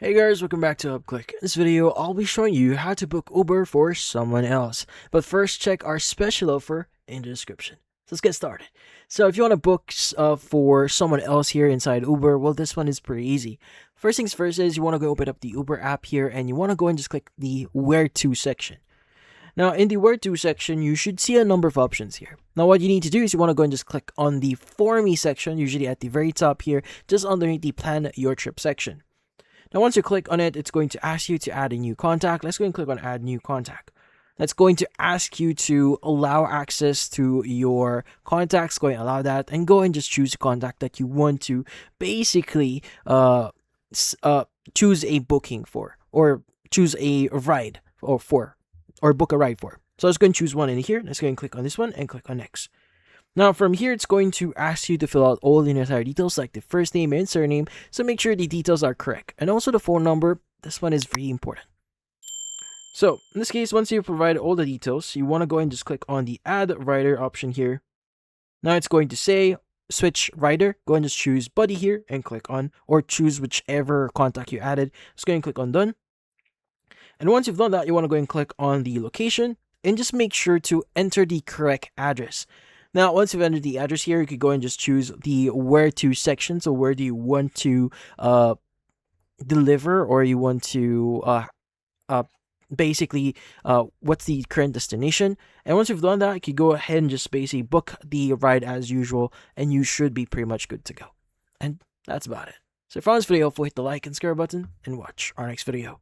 Hey guys, welcome back to UpClick. In this video, I'll be showing you how to book Uber for someone else. But first, check our special offer in the description. So let's get started. So if you want to book for someone else here inside Uber, well, this one is pretty easy. First things first is you want to go open up the Uber app here and you want to go and just click the Where To section. Now, in the Where To section, you should see a number of options here. Now, what you need to do is you want to go and just click on the For Me section, usually at the very top here, just underneath the Plan Your Trip section. Now, once you click on it, it's going to ask you to add a new contact. Let's go and click on Add New Contact. That's going to ask you to allow access to your contacts. Go and allow that, and go and just choose a contact that you want to basically choose a booking for, or choose a ride or book a ride for. So let's go and choose one in here. Let's go and click on this one and click on Next. Now, from here, it's going to ask you to fill out all the necessary details like the first name and surname, so make sure the details are correct. And also the phone number, this one is very important. So, in this case, once you provide all the details, you want to go and just click on the Add Rider option here. Now, it's going to say Switch Rider. Go and just choose Buddy here and click on, or choose whichever contact you added. Just go and click on Done. And once you've done that, you want to go and click on the location and just make sure to enter the correct address. Now, once you've entered the address here, you could go and just choose the Where To section. So where do you want to deliver, or you want to basically what's the current destination. And once you've done that, you could go ahead and just basically book the ride as usual, and you should be pretty much good to go. And that's about it. So if you found this video helpful, hit the like and subscribe button, and watch our next video.